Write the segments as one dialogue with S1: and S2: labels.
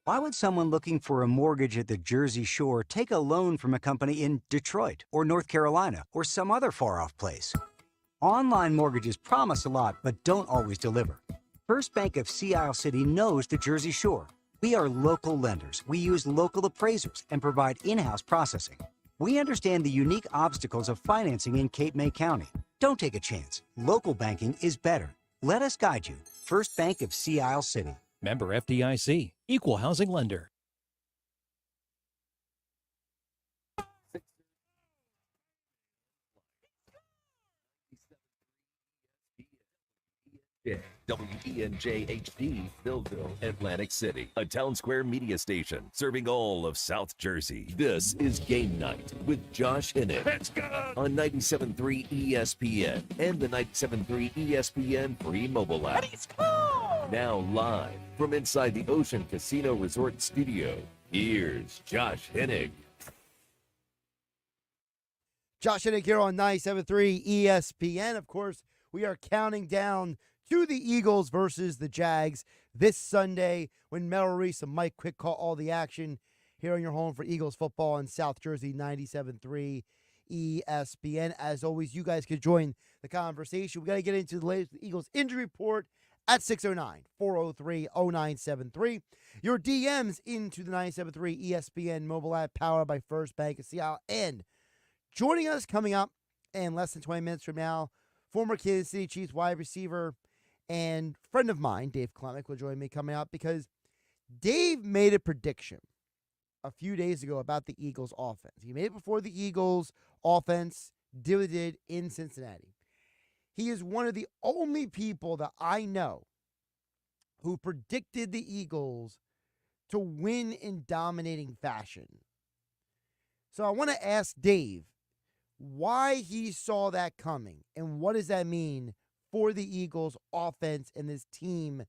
S1: Why would someone looking for a mortgage at the Jersey Shore take a loan from a company in Detroit or North Carolina or some other far-off place? Online mortgages promise a lot but don't always deliver. First Bank of Sea Isle City knows the Jersey Shore. We are local lenders. We use local appraisers and provide in-house processing. We understand the unique obstacles of financing in Cape May County. Don't take a chance. Local banking is better. Let us guide you. First Bank of Sea Isle City.
S2: Member FDIC, Equal Housing Lender.
S3: WENJ HD, Millville, Atlantic City, a Town Square media station serving all of South Jersey. This is Game Night with Josh Hinnant. Let's go! On 97.3 ESPN and the 97.3 ESPN free mobile app. Now live from inside the Ocean Casino Resort studio, here's Josh Hinnant.
S4: Josh Hinnant here on 97.3 ESPN. Of course, we are counting down to the Eagles versus the Jags this Sunday when Mel Reese and Mike Quick call all the action here on your home for Eagles football in South Jersey, 97.3 ESPN. As always, you guys could join the conversation. We got to get into the latest Eagles injury report at 609-403-0973. Your DMs into the 97.3 ESPN mobile app powered by First Bank of Sea Isle. And joining us coming up in less than 20 minutes from now, former Kansas City Chiefs wide receiver and friend of mine, Dave Klemick, will join me coming up because Dave made a prediction a few days ago about the Eagles offense. He made it before the Eagles offense did in Cincinnati. He is one of the only people that I know who predicted the Eagles to win in dominating fashion. So I want to ask Dave why he saw that coming and what does that mean for the Eagles offense and this team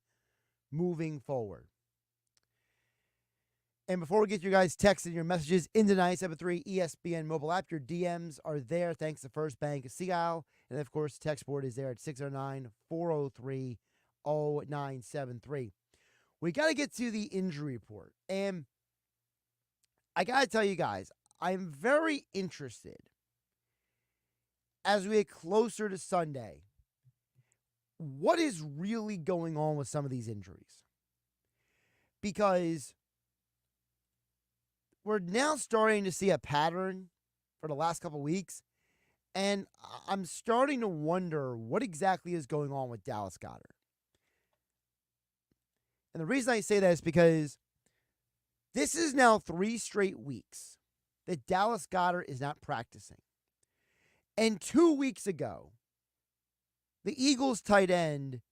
S4: moving forward. And before we get you guys texting your messages into 97.3 ESPN mobile app, your DMs are there thanks to First Bank of Sea Isle. And of course, the text board is there at 609-403-0973. We got to get to the injury report. And I got to tell you guys, I'm very interested as we get closer to Sunday, what is really going on with some of these injuries? Because we're now starting to see a pattern for the last couple of weeks, and I'm starting to wonder what exactly is going on with Dallas Goedert. And the reason I say that is because this is now 3 straight weeks that Dallas Goedert is not practicing. And 2 weeks ago, the Eagles tight end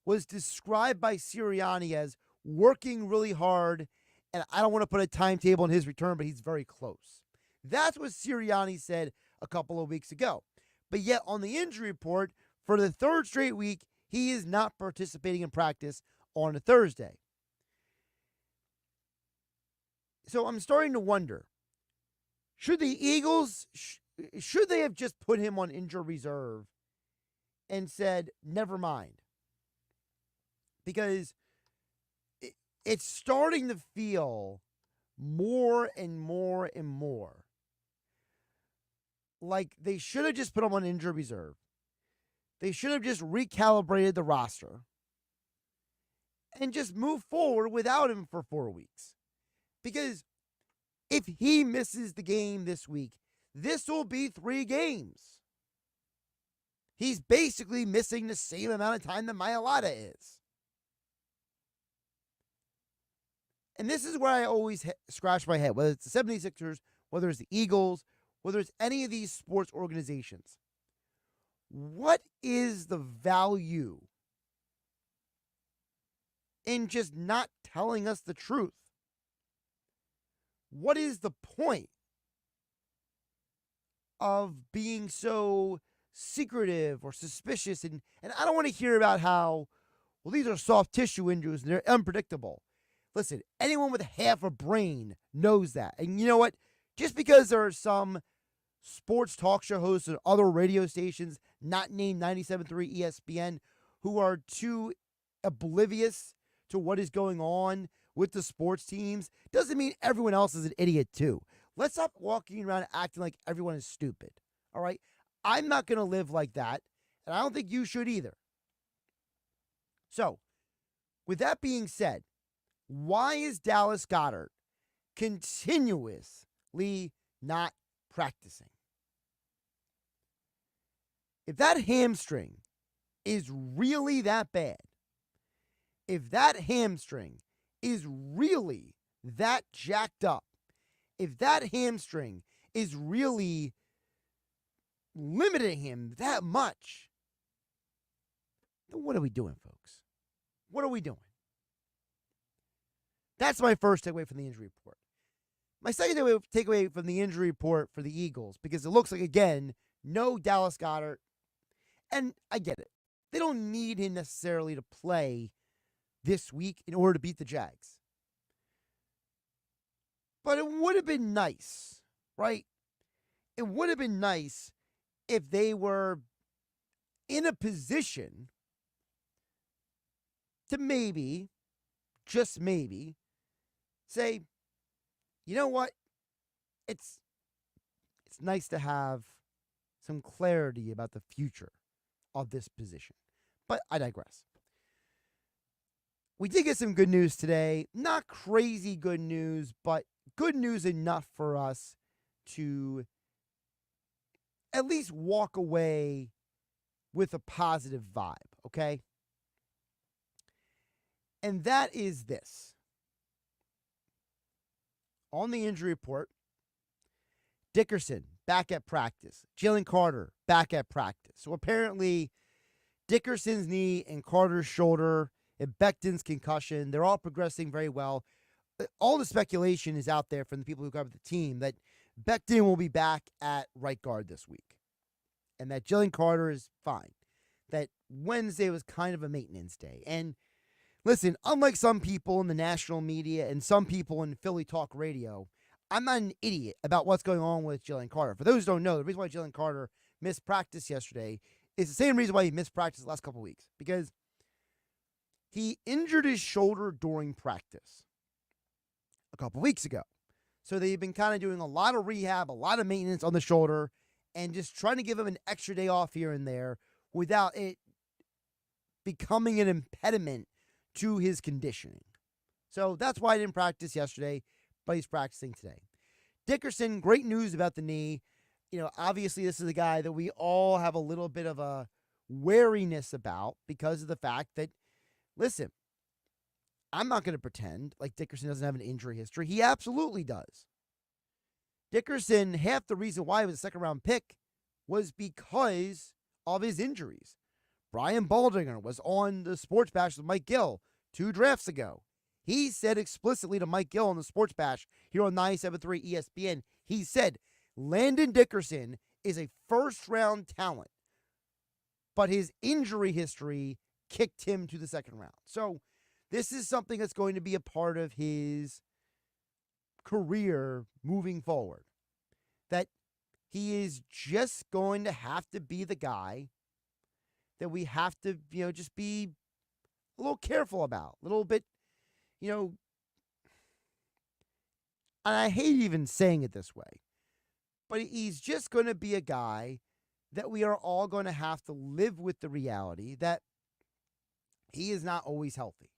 S4: was described by Sirianni as working really hard, and I don't want to put a timetable on his return, but he's very close. That's what Sirianni said a couple of weeks ago. But yet on the injury report, for the 3rd straight week, he is not participating in practice on a Thursday. So I'm starting to wonder, should the Eagles, should they have just put him on injured reserve and said, never mind? Because it's starting to feel more and more and more like they should have just put him on injured reserve. They should have just recalibrated the roster and just moved forward without him for 4 weeks. Because if he misses the game this week, this will be 3 games. He's basically missing the same amount of time that Mailata is. And this is where I always scratch my head, whether it's the 76ers, whether it's the Eagles, whether it's any of these sports organizations. What is the value in just not telling us the truth? What is the point of being so secretive or suspicious? And I don't want to hear about how, well, these are soft tissue injuries and they're unpredictable. Listen, anyone with half a brain knows that. And you know what? Just because there are some sports talk show hosts and other radio stations not named 97.3 ESPN who are too oblivious to what is going on with the sports teams doesn't mean everyone else is an idiot too. Let's stop walking around acting like everyone is stupid. All right? I'm not going to live like that, and I don't think you should either. So, with that being said, why is Dallas Goedert continuously not practicing? If that hamstring is really that bad, if that hamstring is really that jacked up, if that hamstring is really limiting him that much, then what are we doing, folks? What are we doing? That's my first takeaway from the injury report. My second takeaway from the injury report for the Eagles, because it looks like, again, no Dallas Goedert. And I get it. They don't need him necessarily to play this week in order to beat the Jags. But it would have been nice, right? It would have been nice if they were in a position to maybe, just maybe, say, you know what? It's nice to have some clarity about the future of this position. But I digress. We did get some good news today. Not crazy good news, but good news enough for us to at least walk away with a positive vibe, okay? And that is this. On the injury report, Dickerson back at practice. Jalen Carter back at practice. So apparently Dickerson's knee and Carter's shoulder and Becton's concussion, they're all progressing very well. All the speculation is out there from the people who cover the team that Becton will be back at right guard this week and that Jalen Carter is fine. That Wednesday was kind of a maintenance day. And listen, unlike some people in the national media and some people in Philly talk radio, I'm not an idiot about what's going on with Jalen Carter. For those who don't know, the reason why Jalen Carter missed practice yesterday is the same reason why he missed practice the last couple of weeks. Because he injured his shoulder during practice a couple weeks ago. So they've been kind of doing a lot of rehab, a lot of maintenance on the shoulder, and just trying to give him an extra day off here and there without it becoming an impediment to his conditioning. So that's why I didn't practice yesterday, but he's practicing today. Dickerson, great news about the knee. You know, obviously this is a guy that we all have a little bit of a wariness about because of the fact that, listen, I'm not going to pretend like Dickerson doesn't have an injury history. He absolutely does. Dickerson, half the reason why he was a second-round pick was because of his injuries. Brian Baldinger was on the Sports Bash with Mike Gill 2 drafts ago. He said explicitly to Mike Gill on the Sports Bash here on 97.3 ESPN, he said, Landon Dickerson is a first-round talent, but his injury history kicked him to the second round. So this is something that's going to be a part of his career moving forward. That he is just going to have to be the guy that we have to, just be a little careful about, a little bit, and I hate even saying it this way, but he's just going to be a guy that we are all going to have to live with the reality that he is not always healthy.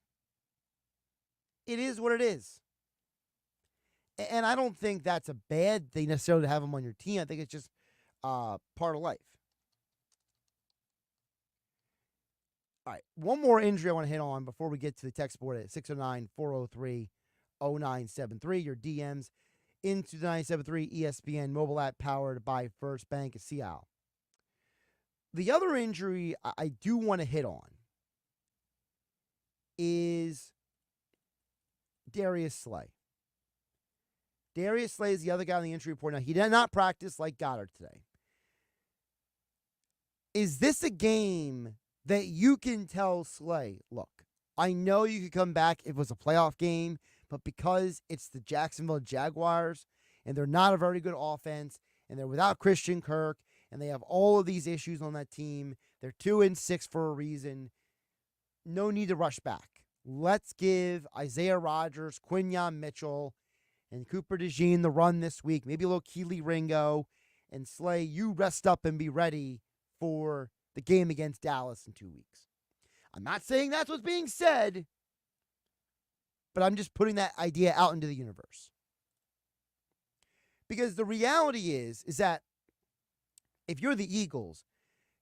S4: It is what it is. And I don't think that's a bad thing necessarily to have him on your team. I think it's just part of life. All right, one more injury I want to hit on before we get to the text board at 609-403-0973. Your DMs into the 97.3 ESPN mobile app powered by First Bank of Seattle. The other injury I do want to hit on is Darius Slay. Darius Slay is the other guy on the injury report. Now, he did not practice like Goddard today. Is this a game that you can tell Slay, look, I know you could come back if it was a playoff game, but because it's the Jacksonville Jaguars and they're not a very good offense and they're without Christian Kirk and they have all of these issues on that team, they're 2-6 for a reason, no need to rush back. let's give Isaiah Rodgers, Quinyon Mitchell, and Cooper DeJean the run this week. Maybe a little Keely Ringo. And Slay, you rest up and be ready for the game against Dallas in 2 weeks. I'm not saying that's what's being said, but I'm just putting that idea out into the universe. Because the reality is that if you're the Eagles,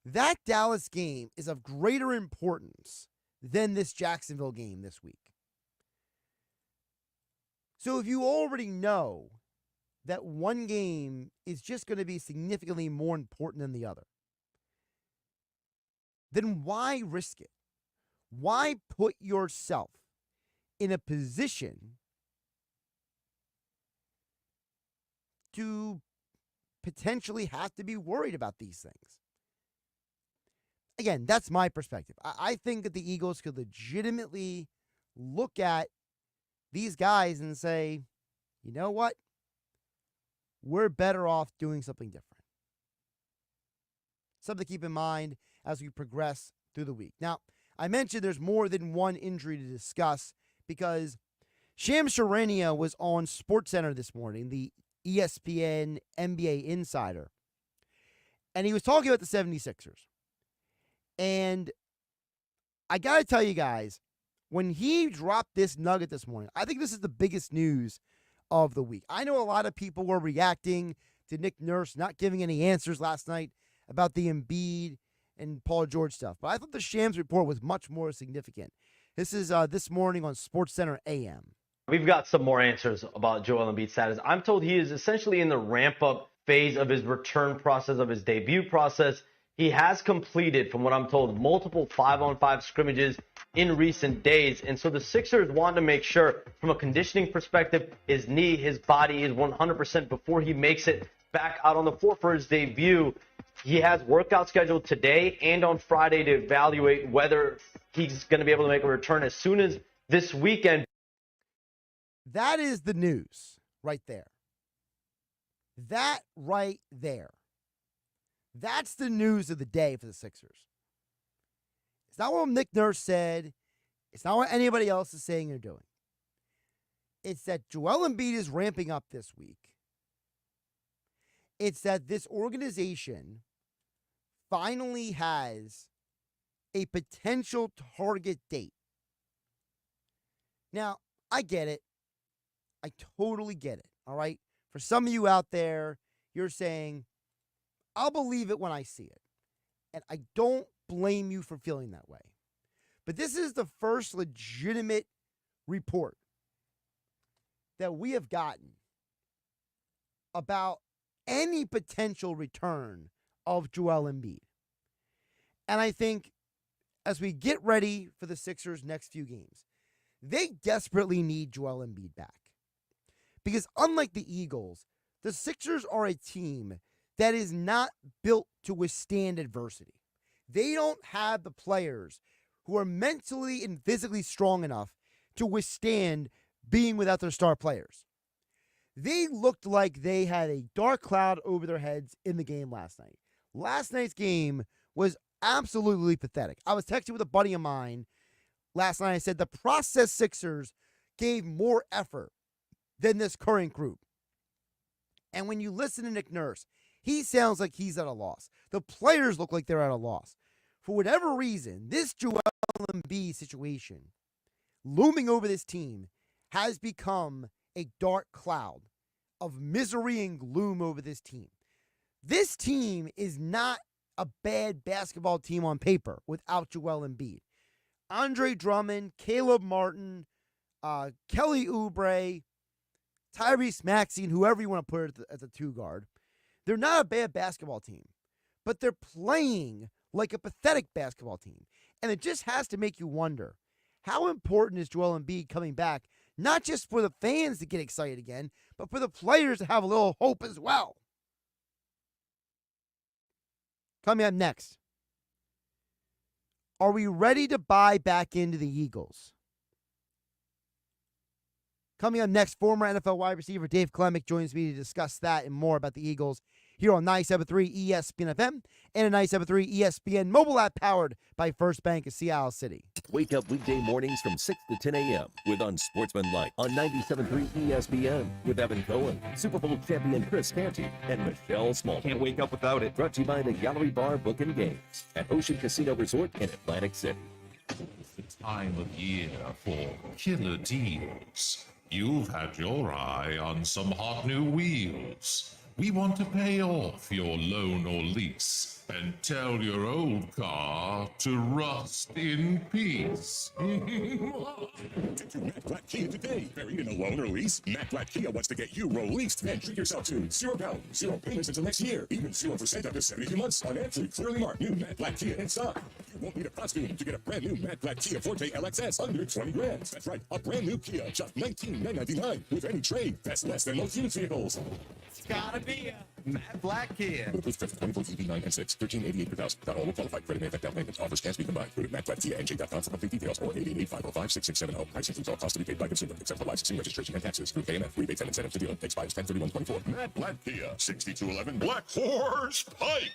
S4: that Dallas game is of greater importance than this Jacksonville game this week. So if you already know that one game is just going to be significantly more important than the other, then why risk it? Why put yourself in a position to potentially have to be worried about these things? Again, that's my perspective. I think that the Eagles could legitimately look at these guys and say, you know what? We're better off doing something different. Something to keep in mind as we progress through the week. Now, I mentioned there's more than one injury to discuss because Shams Charania was on SportsCenter this morning, the ESPN NBA insider, and he was talking about the 76ers. And I got to tell you guys, when he dropped this nugget this morning, I think this is the biggest news of the week. I know a lot of people were reacting to Nick Nurse not giving any answers last night about the Embiid and Paul George stuff, but I thought the Shams report was much more significant. This is this morning on SportsCenter AM.
S5: We've got some more answers about Joel Embiid's status. I'm told he is essentially in the ramp-up phase of his return process, of his debut process. He has completed, from what I'm told, multiple 5-on-5 scrimmages in recent days. And so the Sixers want to make sure, from a conditioning perspective, his knee, his body is 100% before he makes it back out on the floor for his debut. He has workout scheduled today and on Friday to evaluate whether he's going to be able to make a return as soon as this weekend.
S4: That is the news right there. That right there. That's the news of the day for the Sixers. It's not what Nick Nurse said. It's not what anybody else is saying or doing. It's that Joel Embiid is ramping up this week. It's that this organization finally has a potential target date. Now, I get it. I totally get it, all right? For some of you out there, you're saying, I'll believe it when I see it. And I don't blame you for feeling that way. But this is the first legitimate report that we have gotten about any potential return of Joel Embiid. And I think as we get ready for the Sixers' next few games, they desperately need Joel Embiid back. Because unlike the Eagles, the Sixers are a team that is not built to withstand adversity. They don't have the players who are mentally and physically strong enough to withstand being without their star players. They looked like they had a dark cloud over their heads in the game last night. Last night's game was absolutely pathetic. I was texting with a buddy of mine last night. I said the process Sixers gave more effort than this current group. And when you listen to Nick Nurse, he sounds like he's at a loss. The players look like they're at a loss. For whatever reason, this Joel Embiid situation looming over this team has become a dark cloud of misery and gloom over this team. This team is not a bad basketball team on paper without Joel Embiid. Andre Drummond, Caleb Martin, Kelly Oubre, Tyrese Maxey, and whoever you want to put as a two guard. They're not a bad basketball team, but they're playing like a pathetic basketball team. And it just has to make you wonder, how important is Joel Embiid coming back, not just for the fans to get excited again, but for the players to have a little hope as well? Coming up next, are we ready to buy back into the Eagles? Coming up next, former NFL wide receiver Dave Klemic joins me to discuss that and more about the Eagles here on 97.3 ESPN FM and a 97.3 ESPN mobile app powered by First Bank of Seattle City.
S3: Wake up weekday mornings from 6 to 10 a.m. with Unsportsmanlike on 97.3 ESPN with Evan Cohen, Super Bowl champion Chris Canty, and Michelle Small.
S6: Can't wake up without it.
S3: Brought to you by the Gallery Bar Book and Games at Ocean Casino Resort in Atlantic City.
S7: It's the time of year for killer deals. You've had your eye on some hot new wheels. We want to pay off your loan or lease and tell your old car to rust in peace.
S8: Get to Matt Black Kia today. Buried in a loan or lease? Matt Black Kia wants to get you released and treat yourself to £0, 0 payments until next year, even 0% after 72 months on absolute clearly marked new Matt Black Kia in stock. You won't need a costume to get a brand new Matt Black Kia Forte LXS under 20 grand. That's right, a brand new Kia, just $19,999 with any trade. That's less than most used vehicles.
S6: It's gotta be a Matt Black Kia.
S8: With 24 EV9 and 6, $1388 per thousand. Not all will qualify. Credit may affect down payments. Offers can be combined. Go to mattblackkianj.com for complete details or 888-505-6670. Price includes all costs to be paid by consumer, except for licensing, registration, and taxes. Through KMF. Rebates and incentives to dealer. Expires 10/31/24.
S7: Matt Black Kia, 6211 Black Horse Pike,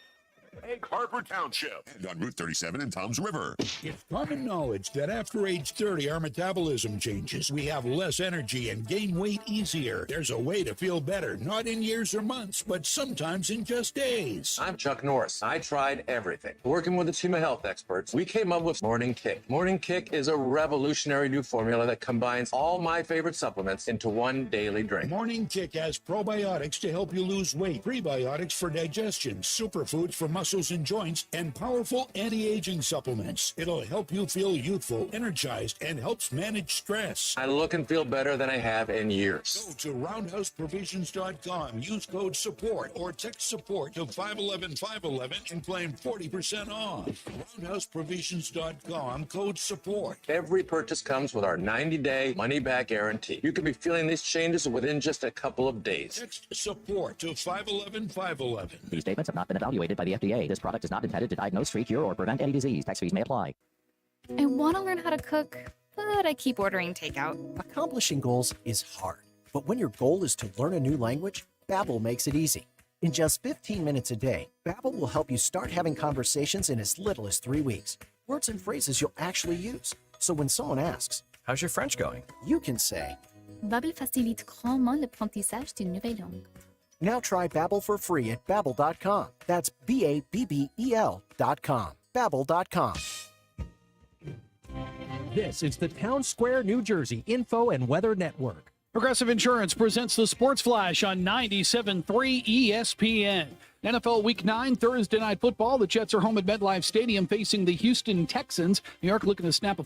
S7: Egg Harbor Township,
S8: And on Route 37 in Toms River.
S9: It's common knowledge that after age 30, our metabolism changes. We have less energy and gain weight easier. There's a way to feel better, not in years or months, but sometimes in just days.
S10: I'm Chuck Norris. I tried everything. Working with a team of health experts, we came up with Morning Kick. Morning Kick is a revolutionary new formula that combines all my favorite supplements into one daily drink.
S9: Morning Kick has probiotics to help you lose weight, prebiotics for digestion, superfoods for muscles and joints, and powerful anti-aging supplements. It'll help you feel youthful, energized, and helps manage stress.
S10: I look and feel better than I have in years.
S9: Go to roundhouseprovisions.com, use code SUPPORT, or text SUPPORT to 511-511 and claim 40% off. Roundhouseprovisions.com, code SUPPORT.
S10: Every purchase comes with our 90-day money-back guarantee. You could be feeling these changes within just a couple of days.
S9: Text SUPPORT to 511-511.
S11: These statements have not been evaluated by the FDA. This product is not intended to diagnose, treat, cure, or prevent any disease. Tax fees may apply.
S12: I want to learn how to cook, but I keep ordering takeout.
S2: Accomplishing goals is hard, but when your goal is to learn a new language, Babbel makes it easy. In just 15 minutes a day, Babbel will help you start having conversations in as little as 3 weeks. Words and phrases you'll actually use. So when someone asks, "How's your French going?" you can say,
S12: Babbel facilite grandement l'apprentissage d'une nouvelle langue.
S2: Now try Babbel for free at Babbel.com. That's Babbel.com. Babbel.com.
S13: This is the Town Square, New Jersey Info and Weather Network.
S14: Progressive Insurance presents the Sports Flash on 97.3 ESPN. NFL Week 9, Thursday Night Football. The Jets are home at MetLife Stadium facing the Houston Texans. New York looking to snap a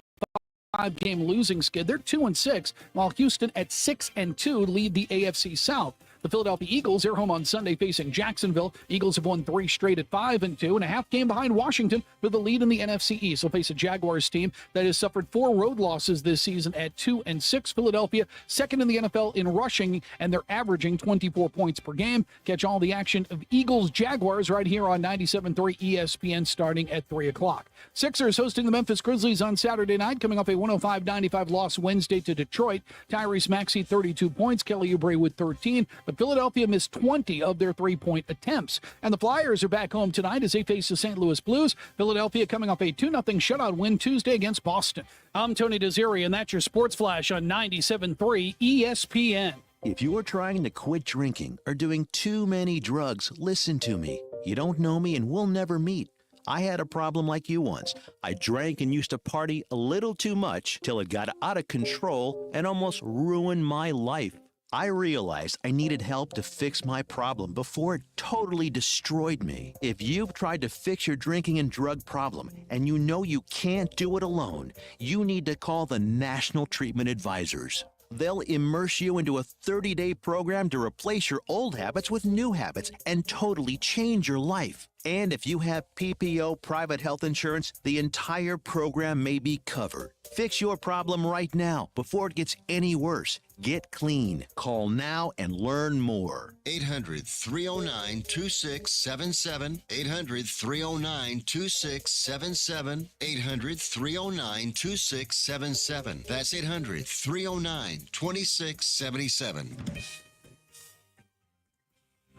S14: 5-game losing skid. They're 2-6, while Houston at 6-2 lead the AFC South. The Philadelphia Eagles, they're home on Sunday facing Jacksonville. Eagles have won 3 straight at 5-2 and a half game behind Washington for the lead in the NFC East. They'll face a Jaguars team that has suffered 4 road losses this season at 2-6. Philadelphia, second in the NFL in rushing, and they're averaging 24 points per game. Catch all the action of Eagles-Jaguars right here on 97.3 ESPN starting at 3 o'clock. Sixers hosting the Memphis Grizzlies on Saturday night, coming off a 105-95 loss Wednesday to Detroit. Tyrese Maxey, 32 points. Kelly Oubre with 13. But Philadelphia missed 20 of their 3-point attempts. And the Flyers are back home tonight as they face the St. Louis Blues. Philadelphia coming off a 2-0 shutout win Tuesday against Boston. I'm Tony Desiri, and that's your Sports Flash on 97.3 ESPN.
S15: If you are trying to quit drinking or doing too many drugs, listen to me. You don't know me and we'll never meet. I had a problem like you once. I drank and used to party a little too much till it got out of control and almost ruined my life. I realized I needed help to fix my problem before it totally destroyed me. If you've tried to fix your drinking and drug problem and you know you can't do it alone, you need to call the National Treatment Advisors. They'll immerse you into a 30-day program to replace your old habits with new habits and totally change your life. And if you have PPO private health insurance, the entire program may be covered. Fix your problem right now before it gets any worse. Get clean. Call now and learn more.
S16: 800-309-2677. 800-309-2677. 800-309-2677. That's 800-309-2677.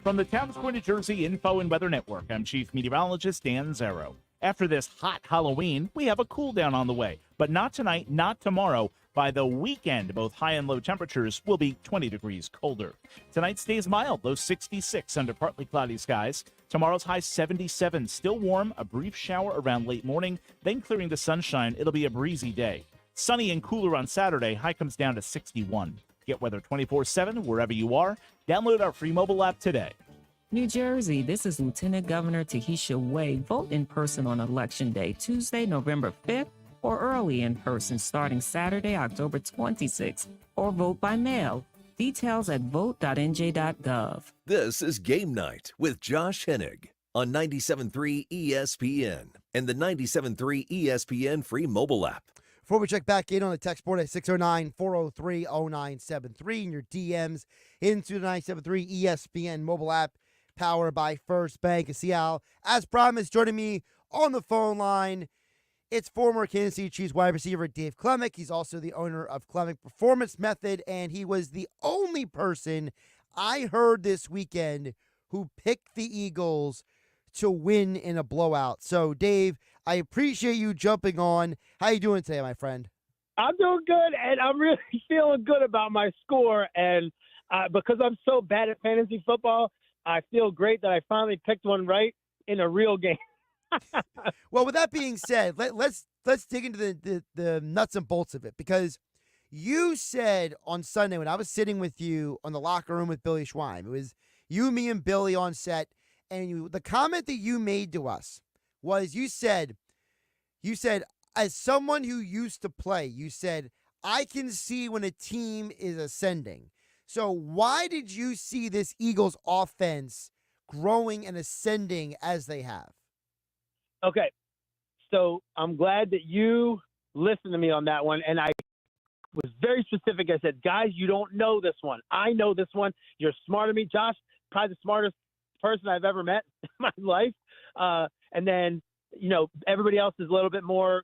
S6: From the Town Square, New Jersey Info and Weather Network, I'm Chief Meteorologist Dan Zero.
S17: After this hot Halloween, we have a cool down on the way, but not tonight, not tomorrow. By the weekend, both high and low temperatures will be 20 degrees colder. Tonight stays mild, low 66 under partly cloudy skies. Tomorrow's high 77, still warm, a brief shower around late morning, then clearing to sunshine. It'll be a breezy day. Sunny and cooler on Saturday, high comes down to 61. Get weather 24/7 wherever you are. Download our free mobile app today.
S18: New Jersey, this is Lieutenant Governor Tahisha Wade. Vote in person on Election Day, Tuesday, November 5th, or early in person starting Saturday, October 26th, or vote by mail. Details at vote.nj.gov.
S3: This is Game Night with Josh Hennig on 97.3 ESPN and the 97.3 ESPN free mobile app.
S4: Before we check back in on the text board at 609-403-0973 and your DMs into the 97.3 ESPN mobile app powered by First Bank of Seattle. As promised, joining me on the phone line, it's former Kansas City Chiefs wide receiver Dave Klemic. He's also the owner of Klemic Performance Method, and he was the only person I heard this weekend who picked the Eagles to win in a blowout. So, Dave, I appreciate you jumping on. How you doing today, my friend?
S19: I'm doing good, and I'm really feeling good about my score. And because I'm so bad at fantasy football, I feel great that I finally picked one right in a real game.
S4: Well, with that being said, let's dig into the nuts and bolts of it, because you said on Sunday when I was sitting with you on the locker room with Billy Schwein, it was you, me, and Billy on set, and the comment that you made to us was you said, as someone who used to play, you said, I can see when a team is ascending. So why did you see this Eagles offense growing and ascending as they have?
S19: Okay, so I'm glad that you listened to me on that one, and I was very specific. I said, guys, you don't know this one. I know this one. You're smarter than me. Josh, probably the smartest person I've ever met in my life. And then, everybody else is a little bit more,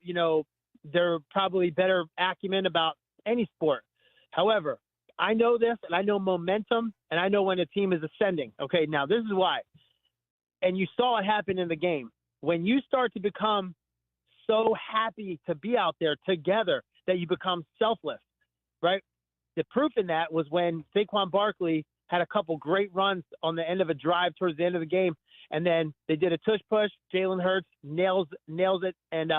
S19: they're probably better acumen about any sport. However, I know this, and I know momentum, and I know when a team is ascending. Okay, now this is why. And you saw it happen in the game. When you start to become so happy to be out there together that you become selfless, right? The proof in that was when Saquon Barkley had a couple great runs on the end of a drive towards the end of the game, and then they did a tush push. Jalen Hurts nails it and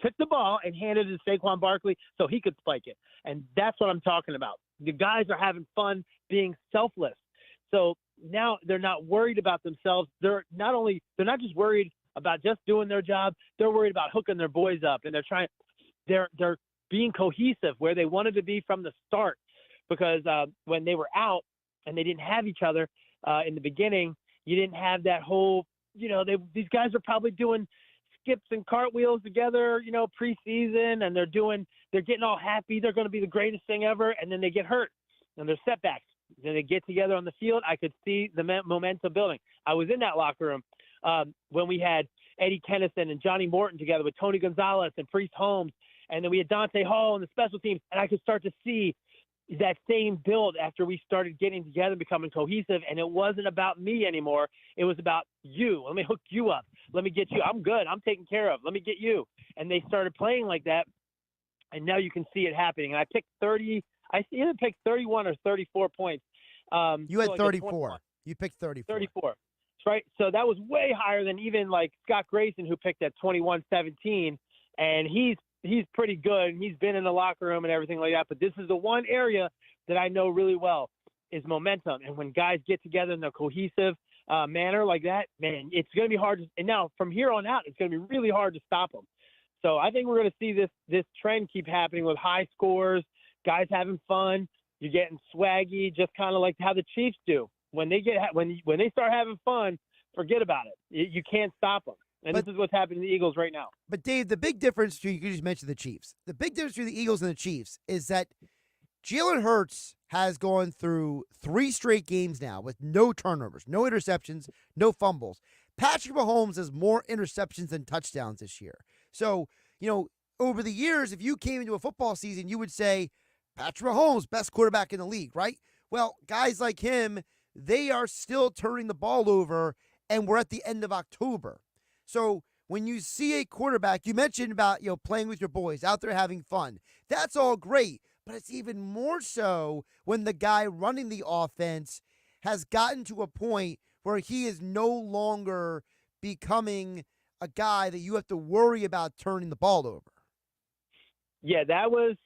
S19: took the ball and handed it to Saquon Barkley so he could spike it. And that's what I'm talking about. The guys are having fun being selfless. So now they're not worried about themselves. They're not just worried about just doing their job. They're worried about hooking their boys up, and they're being cohesive where they wanted to be from the start. Because when they were out and they didn't have each other in the beginning, you didn't have that whole, these guys are probably doing skips and cartwheels together, preseason, and they're getting all happy. They're going to be the greatest thing ever. And then they get hurt and there's setbacks. Then they get together on the field. I could see the momentum building. I was in that locker room when we had Eddie Kennison and Johnny Morton together with Tony Gonzalez and Priest Holmes. And then we had Dante Hall and the special teams. And I could start to see that same build after we started getting together and becoming cohesive. And it wasn't about me anymore. It was about you. Let me hook you up. Let me get you. I'm good. I'm taken care of. Let me get you. And they started playing like that. And now you can see it happening. And I picked 31 or 34 points.
S4: You had 34. You picked 34.
S19: 34. Right. So that was way higher than even like Scott Grayson, who picked at 21-17. And he's pretty good, and he's been in the locker room and everything like that. But this is the one area that I know really well is momentum. And when guys get together in a cohesive manner like that, man, it's going to be hard. And now from here on out, it's going to be really hard to stop them. So I think we're going to see this trend keep happening with high scores, guys having fun. You're getting swaggy, just kind of like how the Chiefs do. When they start having fun, forget about it. You can't stop them. And this is what's happening to the Eagles right now.
S4: But, Dave, the big difference, you just mentioned the Chiefs. The big difference between the Eagles and the Chiefs is that Jalen Hurts has gone through 3 straight games now with no turnovers, no interceptions, no fumbles. Patrick Mahomes has more interceptions than touchdowns this year. So, over the years, if you came into a football season, you would say, Patrick Mahomes, best quarterback in the league, right? Well, guys like him, they are still turning the ball over, and we're at the end of October. So when you see a quarterback, you mentioned about, playing with your boys, out there having fun. That's all great, but it's even more so when the guy running the offense has gotten to a point where he is no longer becoming a guy that you have to worry about turning the ball over.
S19: Yeah, that was.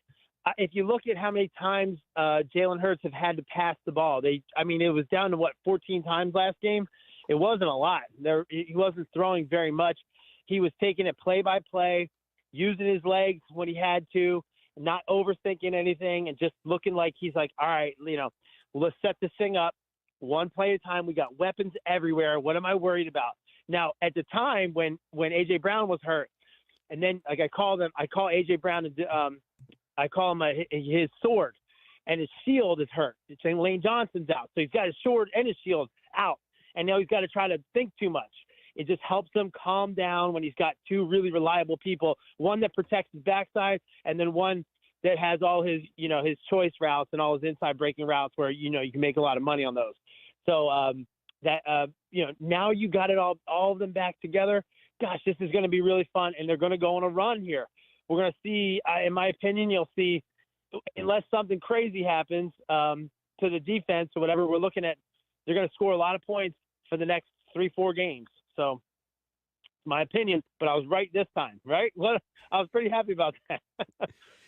S19: If you look at how many times Jalen Hurts have had to pass the ball, it was down to 14 times last game. It wasn't a lot. He wasn't throwing very much. He was taking it play by play, using his legs when he had to, not overthinking anything, and just looking like he's like, all right, let's set this thing up one play at a time. We got weapons everywhere. What am I worried about? Now, at the time when A.J. Brown was hurt, and then I call A.J. Brown I call him his sword, and his shield is hurt. It's saying Lane Johnson's out. So he's got his sword and his shield out, and now he's got to try to think too much. It just helps him calm down when he's got two really reliable people, one that protects his backside and then one that has all his, his choice routes and all his inside breaking routes where, you can make a lot of money on those. So now you got it all of them back together. Gosh, this is going to be really fun, and they're going to go on a run here. We're going to see, in my opinion, you'll see, unless something crazy happens to the defense or whatever, we're looking at, they're going to score a lot of points for the next 3-4 games. So, my opinion, but I was right this time, right? I was pretty happy about that.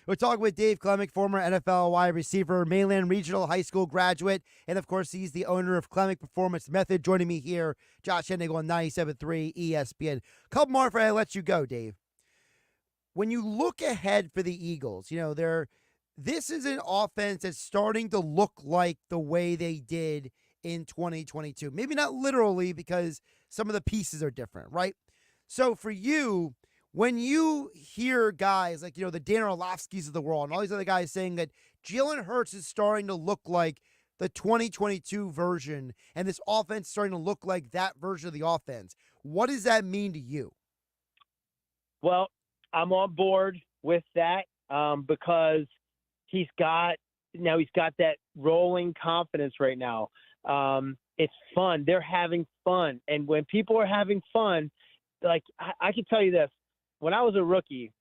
S4: We're talking with Dave Klemic, former NFL wide receiver, Mainland Regional High School graduate, and of course, he's the owner of Klemic Performance Method. Joining me here, Josh Hennig on 97.3 ESPN. Couple more before I let you go, Dave. When you look ahead for the Eagles, this is an offense that's starting to look like the way they did in 2022. Maybe not literally because some of the pieces are different, right? So for you, when you hear guys like, the Dan Orlovskis of the world and all these other guys saying that Jalen Hurts is starting to look like the 2022 version and this offense is starting to look like that version of the offense, what does that mean to you?
S19: Well, I'm on board with that because he's got that rolling confidence right now. It's fun. They're having fun. And when people are having fun, like I can tell you this, when I was a rookie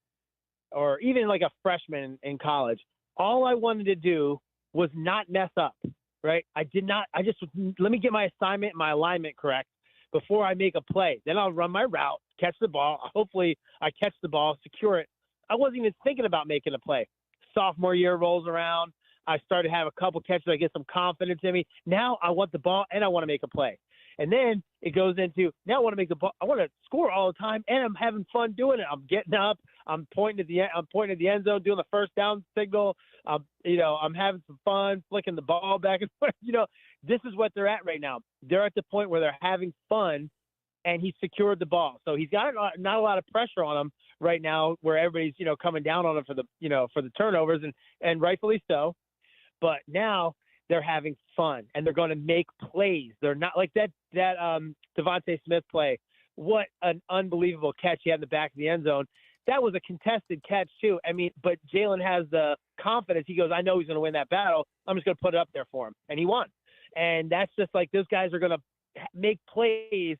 S19: or even like a freshman in college, all I wanted to do was not mess up, right? Let me get my assignment and my alignment correct before I make a play. Then I'll run my route, catch the ball. Hopefully I catch the ball, secure it. I wasn't even thinking about making a play. Sophomore year rolls around. I started to have a couple catches. I get some confidence in me. Now I want the ball and I want to make a play. And then it goes into, now I want to make the ball. I want to score all the time, and I'm having fun doing it. I'm getting up. I'm pointing at the end zone, doing the first down signal. I'm having some fun, flicking the ball back and forth. This is what they're at right now. They're at the point where they're having fun, and he secured the ball. So he's got not a lot of pressure on him right now, where everybody's coming down on him for the turnovers, and rightfully so. But now they're having fun, and they're going to make plays. They're not like that Devontae Smith play. What an unbelievable catch he had in the back of the end zone. That was a contested catch too. But Jalen has the confidence. He goes, I know he's going to win that battle. I'm just going to put it up there for him. And he won. And that's just like, those guys are going to make plays.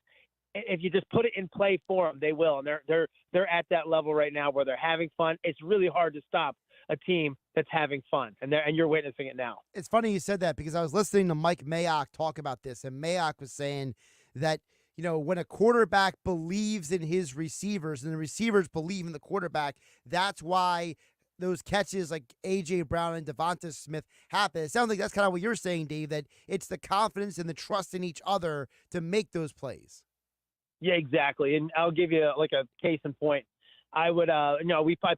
S19: If you just put it in play for them, they will. And they're at that level right now where they're having fun. It's really hard to stop a team that's having fun, and you're witnessing it now.
S4: It's funny you said that because I was listening to Mike Mayock talk about this, and Mayock was saying that, when a quarterback believes in his receivers and the receivers believe in the quarterback, that's why those catches like A.J. Brown and Devonta Smith happen. It sounds like that's kind of what you're saying, Dave, that it's the confidence and the trust in each other to make those plays.
S19: Yeah, exactly. And I'll give you like a case in point. I would, I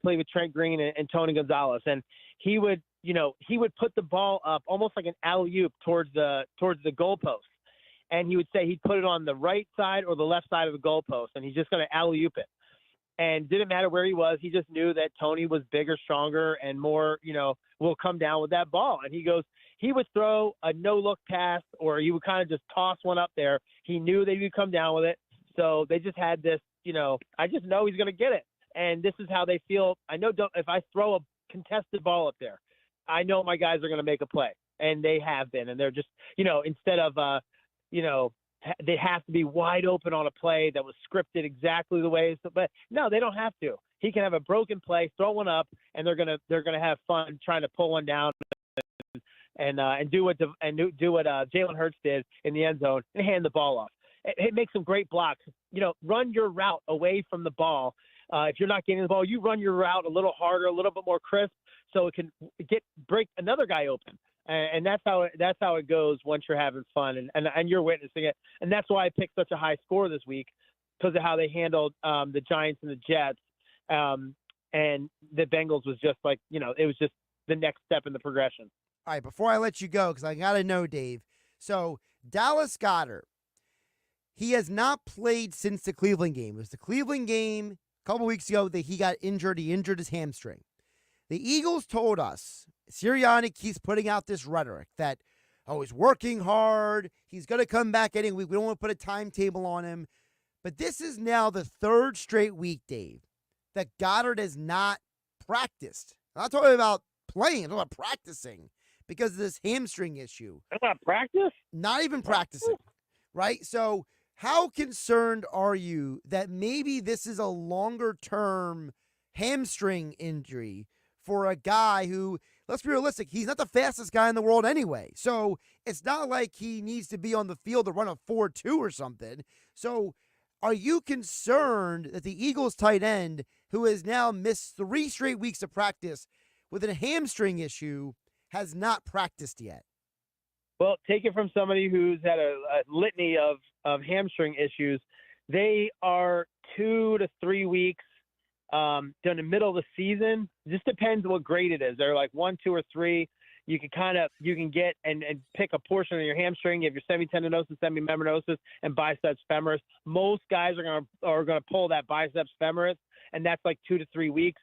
S19: played with Trent Green and Tony Gonzalez, and he would put the ball up almost like an alley-oop towards the goalpost. And he would say he'd put it on the right side or the left side of the goalpost, and he's just going to alley-oop it. And didn't matter where he was. He just knew that Tony was bigger, stronger, and more, will come down with that ball. And he would throw a no-look pass, or he would kind of just toss one up there. He knew that he would come down with it. So they just had this, I just know he's going to get it. And this is how they feel. I know if I throw a contested ball up there, I know my guys are going to make a play, and they have been. And they're just, instead of, they have to be wide open on a play that was scripted exactly the way. But no, they don't have to. He can have a broken play, throw one up, and they're gonna have fun trying to pull one down and do what Jalen Hurts did in the end zone and hand the ball off. It makes some great blocks. Run your route away from the ball. If you're not getting the ball, you run your route a little harder, a little bit more crisp, so it can break another guy open. And that's how it goes once you're having fun and you're witnessing it. And that's why I picked such a high score this week, because of how they handled the Giants and the Jets. And the Bengals was just like, it was just the next step in the progression.
S4: All right, before I let you go, because I got to know, Dave. So Dallas Goedert, he has not played since the Cleveland game. It was the Cleveland game a couple weeks ago that he got injured. He injured his hamstring. The Eagles told us, Sirianni keeps putting out this rhetoric that, he's working hard. He's going to come back any week. We don't want to put a timetable on him. But this is now the third straight week, Dave, that Goddard has not practiced. I'm not talking about playing. I'm talking about practicing because of this hamstring issue.
S19: Not practice?
S4: Not even practicing, right? So how concerned are you that maybe this is a longer-term hamstring injury for a guy who, let's be realistic, he's not the fastest guy in the world anyway. So it's not like he needs to be on the field to run a 4.2 or something. So are you concerned that the Eagles tight end, who has now missed 3 straight weeks of practice with a hamstring issue, has not practiced yet?
S19: Well, take it from somebody who's had a litany of hamstring issues. They are 2 to 3 weeks during the middle of the season. Just depends what grade it is. They're like 1, 2, or 3. You can get and pick a portion of your hamstring. You have your semitendinosis, semimembranosus, and biceps femoris. Most guys are gonna pull that biceps femoris, and that's like 2 to 3 weeks.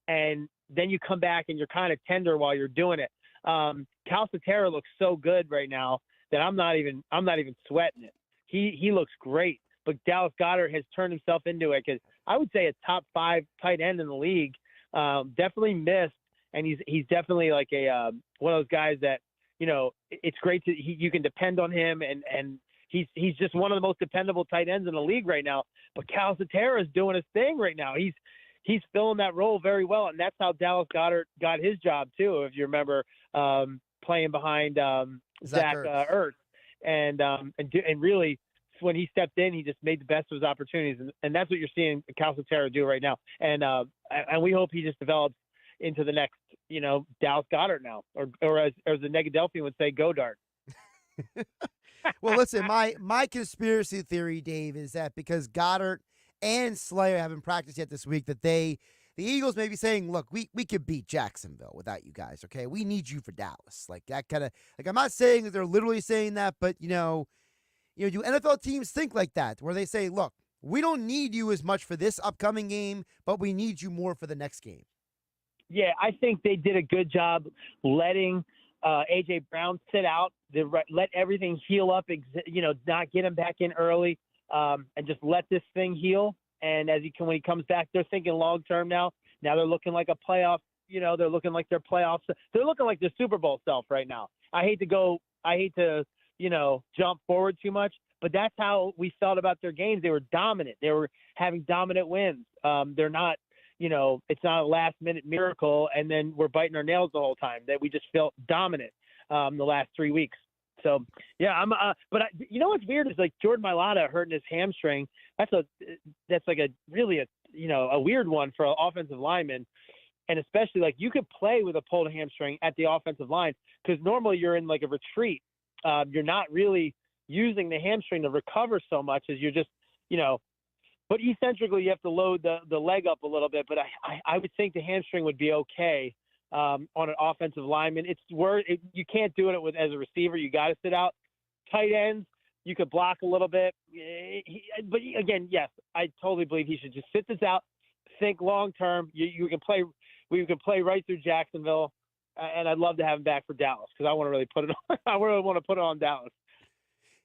S19: And then you come back and you're kind of tender while you're doing it. Calcaterra looks so good right now that I'm not even sweating it. He looks great. But Dallas Goedert has turned himself into it, because I would say a top 5 tight end in the league. Definitely missed, and he's definitely like a one of those guys that it's great to you can depend on him, and he's just one of the most dependable tight ends in the league right now. But Calcaterra is doing his thing right now. He's filling that role very well, and that's how Dallas Goedert got his job too. If you remember, playing behind Zach Ertz, and really, when he stepped in, he just made the best of his opportunities, and that's what you're seeing Calcaterra do right now. And we hope he just develops into the next, Dallas Goedert now, or as the Negadelphian would say, Godard.
S4: Well, listen, my conspiracy theory, Dave, is that because Goddard and Slayer haven't practiced yet this week, that the Eagles may be saying, look, we could beat Jacksonville without you guys, okay? We need you for Dallas. Like that kind of, I'm not saying that they're literally saying that, but, do NFL teams think like that, where they say, look, we don't need you as much for this upcoming game, but we need you more for the next game?
S19: Yeah, I think they did a good job letting A.J. Brown sit out, let everything heal up, not get him back in early, and just let this thing heal. And when he comes back, they're thinking long term now. Now they're looking like a playoff. They're looking like their playoffs. They're looking like their Super Bowl self right now. I hate to jump forward too much, but that's how we felt about their games. They were dominant. They were having dominant wins. They're not, it's not a last minute miracle, and then we're biting our nails the whole time. That we just felt dominant the last 3 weeks. So yeah, but what's weird is like Jordan Mailata hurting his hamstring. That's like a really a weird one for an offensive lineman, and especially like you could play with a pulled hamstring at the offensive line, because normally you're in like a retreat. You're not really using the hamstring to recover so much as you're just but eccentrically you have to load the leg up a little bit. But I would think the hamstring would be okay. On an offensive lineman, you can't do it as a receiver. You got to sit out. Tight ends, you could block a little bit, but again, yes, I totally believe he should just sit this out, think long term. We can play right through Jacksonville, and I'd love to have him back for Dallas, because I want to really put it on. I really want to put it on Dallas.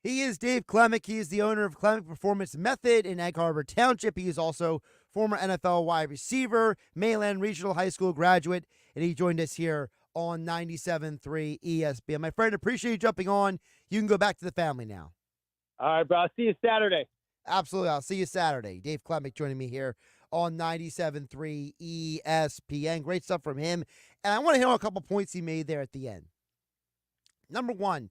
S4: He is Dave Klemic. He is the owner of Klemic Performance Method in Egg Harbor Township. He is also former NFL wide receiver, Mainland Regional High School graduate, and he joined us here on 97.3 ESPN. My friend, appreciate you jumping on. You can go back to the family now.
S19: All right, bro. I'll see you Saturday.
S4: Absolutely. I'll see you Saturday. Dave Klemick joining me here on 97.3 ESPN. Great stuff from him. And I want to hit on a couple points he made there at the end. Number one,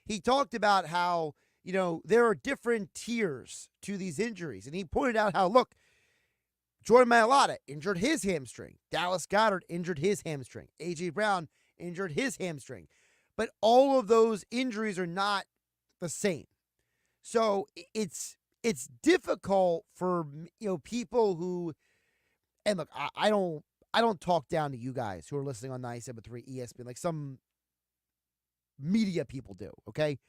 S4: he talked about how, there are different tiers to these injuries. And he pointed out how, look, Jordan Mailata injured his hamstring. Dallas Goedert injured his hamstring. A.J. Brown injured his hamstring. But all of those injuries are not the same. So it's difficult for people who, and look, I don't talk down to you guys who are listening on 97.3 ESPN like some media people do, okay?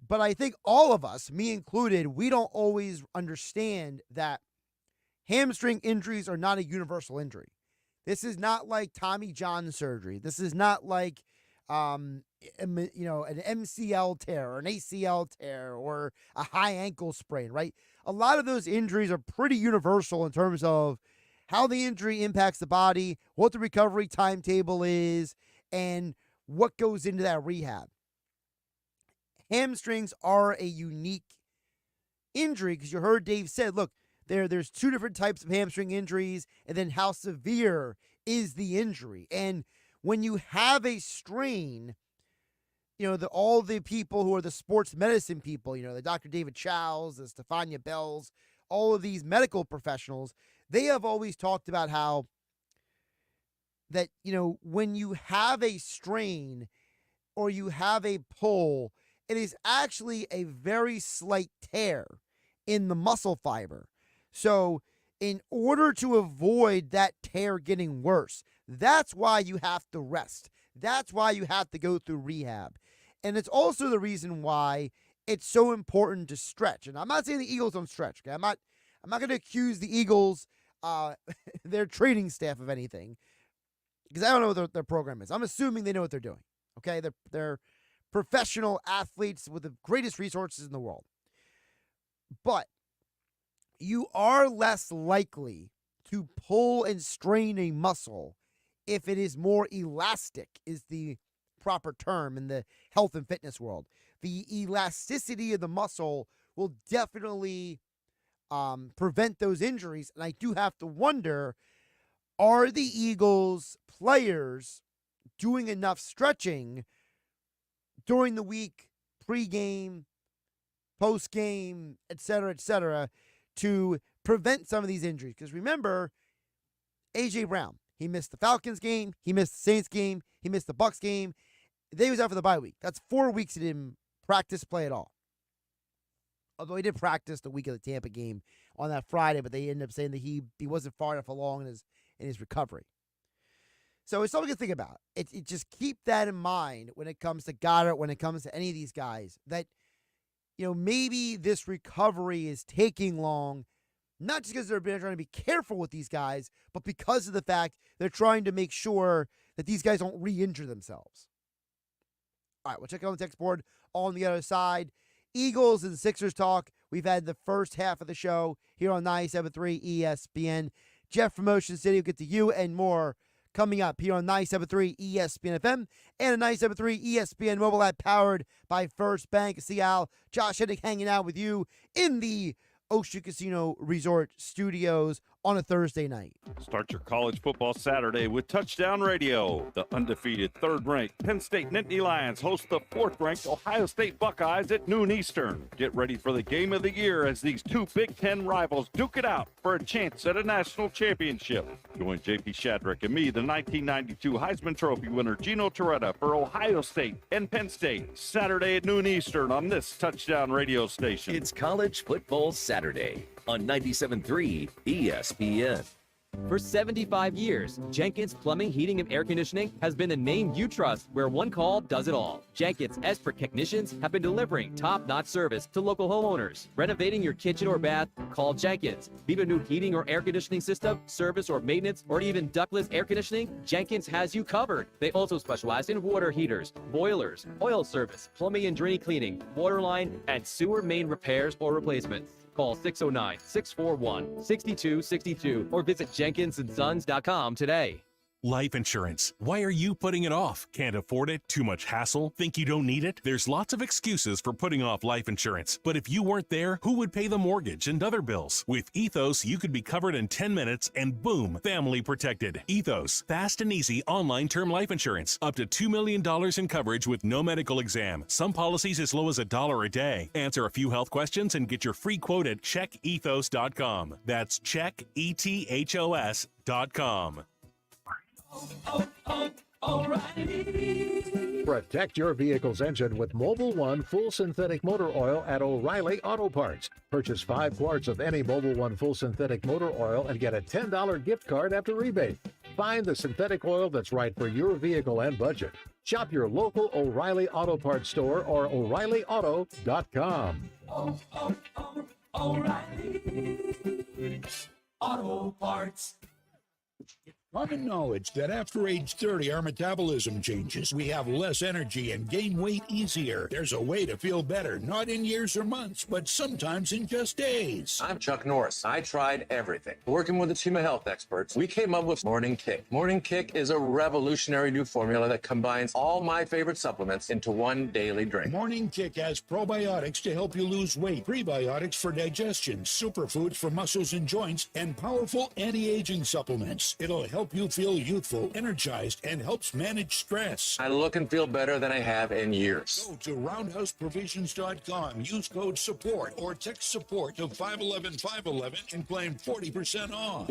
S4: But I think all of us, me included, we don't always understand that hamstring injuries are not a universal injury. This is not like Tommy John surgery. This is not like an MCL tear or an ACL tear or a high ankle sprain, right? A lot of those injuries are pretty universal in terms of how the injury impacts the body, what the recovery timetable is, and what goes into that rehab. Hamstrings are a unique injury because you heard Dave said, look, there's two different types of hamstring injuries, and then how severe is the injury. And when you have a strain, all the people who are the sports medicine people, the Dr. David Chow's, the Stefania Bells, all of these medical professionals, they have always talked about how that, when you have a strain or you have a pull, it is actually a very slight tear in the muscle fiber. So in order to avoid that tear getting worse, that's why you have to rest. That's why you have to go through rehab. And it's also the reason why it's so important to stretch. And I'm not saying the Eagles don't stretch. Okay? I'm not going to accuse the Eagles, their training staff of anything, because I don't know what their program is. I'm assuming they know what they're doing. Okay, they're professional athletes with the greatest resources in the world. But you are less likely to pull and strain a muscle if it is more elastic, is the proper term in the health and fitness world. The elasticity of the muscle will definitely prevent those injuries. And I do have to wonder, are the Eagles players doing enough stretching during the week, pregame, postgame, et cetera, to prevent some of these injuries? Because remember, A.J. Brown, he missed the Falcons game, he missed the Saints game, he missed the Bucs game. They was out for the bye week. That's 4 weeks he didn't practice, play at all. Although he did practice the week of the Tampa game on that Friday, but they ended up saying that he wasn't far enough along in his recovery. So it's something to think about. It just keep that in mind when it comes to Goddard, when it comes to any of these guys, that maybe this recovery is taking long, not just because they're trying to be careful with these guys, but because of the fact they're trying to make sure that these guys don't re-injure themselves. All right, we'll check out the text board on the other side. Eagles and Sixers talk. We've had the first half of the show here on 97.3 ESPN. Jeff from Ocean City will get to you and more coming up here on 97.3 ESPN FM and a 97.3 ESPN mobile app powered by First Bank. See Al, Josh Hennick hanging out with you in the Ocean Casino Resort Studios on a Thursday night.
S20: Start your college football Saturday with Touchdown Radio. The undefeated third-ranked Penn State Nittany Lions host the fourth-ranked Ohio State Buckeyes at noon Eastern. Get ready for the game of the year as these two Big Ten rivals duke it out for a chance at a national championship. Join J.P. Shadrick and me, the 1992 Heisman Trophy winner Gino Torretta, for Ohio State and Penn State, Saturday at noon Eastern on this Touchdown Radio station.
S3: It's College Football Saturday on 97.3 ESPN.
S21: For 75 years, Jenkins Plumbing, Heating, and Air Conditioning has been the name you trust, where one call does it all. Jenkins expert technicians have been delivering top-notch service to local homeowners. Renovating your kitchen or bath? Call Jenkins. Need a new heating or air conditioning system, service or maintenance, or even ductless air conditioning? Jenkins has you covered. They also specialize in water heaters, boilers, oil service, plumbing and drain cleaning, water line, and sewer main repairs or replacements. Call 609-641-6262 or visit jenkinsandsons.com today.
S1: Life insurance. Why are you putting it off? Can't afford it? Too much hassle? Think you don't need it? There's lots of excuses for putting off life insurance. But if you weren't there, who would pay the mortgage and other bills? With Ethos, you could be covered in 10 minutes and boom, family protected. Ethos, fast and easy online term life insurance. Up to $2 million in coverage with no medical exam. Some policies as low as $1 a day. Answer a few health questions and get your free quote at checkethos.com. That's checkethos.com.
S22: Protect your vehicle's engine with Mobil 1 full synthetic motor oil at O'Reilly Auto Parts. Purchase 5 quarts of any Mobil 1 full synthetic motor oil and get a $10 gift card after rebate. Find the synthetic oil that's right for your vehicle and budget. Shop your local O'Reilly Auto Parts store or O'ReillyAuto.com.
S9: O'Reilly Auto Parts. Common knowledge that after age 30, our metabolism changes. We have less energy and gain weight easier. There's a way to feel better, not in years or months, but sometimes in just days.
S10: I'm Chuck Norris. I tried everything. Working with a team of health experts, we came up with Morning Kick. Morning Kick is a revolutionary new formula that combines all my favorite supplements into one daily drink.
S9: Morning Kick has probiotics to help you lose weight, prebiotics for digestion, superfoods for muscles and joints, and powerful anti-aging supplements. It'll help you feel youthful, energized, and helps manage stress.
S10: I look and feel better than I have in years.
S9: Go to roundhouseprovisions.com, use code SUPPORT or text SUPPORT to 511-511 and claim 40% off.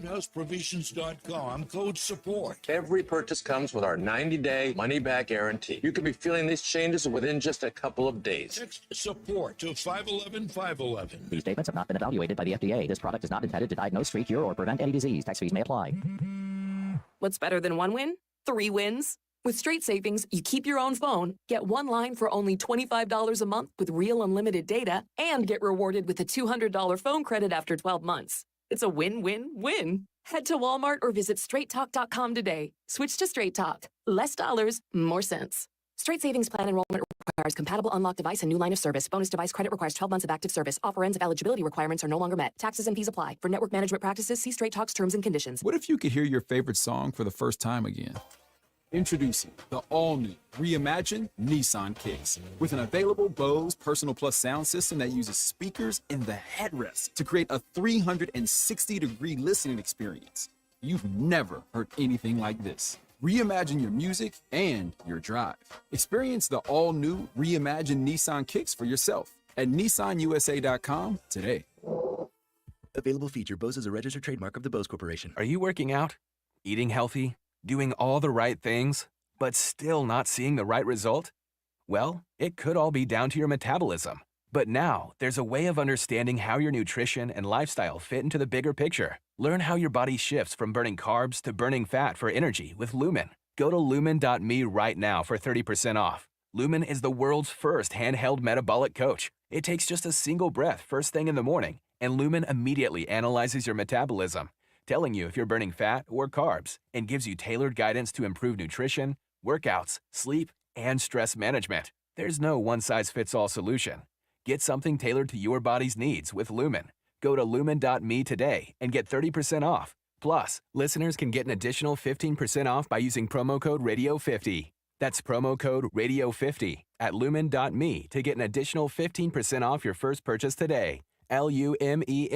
S9: Roundhouseprovisions.com, code SUPPORT.
S10: Every purchase comes with our 90-day money-back guarantee. You could be feeling these changes within just a couple of days.
S9: Text SUPPORT to 511-511.
S11: These statements have not been evaluated by the FDA. This product is not intended to diagnose, treat, cure, or prevent any disease. Tax fees may apply.
S23: What's better than 1 win? 3 wins. With Straight Savings, you keep your own phone, get 1 line for only $25 a month with real unlimited data, and get rewarded with a $200 phone credit after 12 months. It's a win-win-win. Head to Walmart or visit straighttalk.com today. Switch to Straight Talk. Less dollars, more sense. Straight Savings Plan enrollment requires compatible unlocked device and new line of service. Bonus device credit requires 12 months of active service. Offer ends if eligibility requirements are no longer met. Taxes and fees apply. For network management practices, see Straight Talk's terms and conditions.
S24: What if you could hear your favorite song for the first time again? Introducing the all-new, reimagined Nissan Kicks. With an available Bose Personal Plus sound system that uses speakers in the headrest to create a 360-degree listening experience. You've never heard anything like this. Reimagine your music and your drive. Experience the all-new, reimagined Nissan Kicks for yourself at nissanusa.com today.
S25: Available feature. Bose is a registered trademark of the Bose Corporation.
S26: Are you working out, eating healthy, doing all the right things, but still not seeing the right result? Well, it could all be down to your metabolism. But now, there's a way of understanding how your nutrition and lifestyle fit into the bigger picture. Learn how your body shifts from burning carbs to burning fat for energy with Lumen. Go to lumen.me right now for 30% off. Lumen is the world's first handheld metabolic coach. It takes just a single breath first thing in the morning, and Lumen immediately analyzes your metabolism, telling you if you're burning fat or carbs, and gives you tailored guidance to improve nutrition, workouts, sleep, and stress management. There's no one-size-fits-all solution. Get something tailored to your body's needs with Lumen. Go to lumen.me today and get 30% off. Plus, listeners can get an additional 15% off by using promo code RADIO50. That's promo code RADIO50 at lumen.me to get an additional 15% off your first purchase today. LUMEN.ME,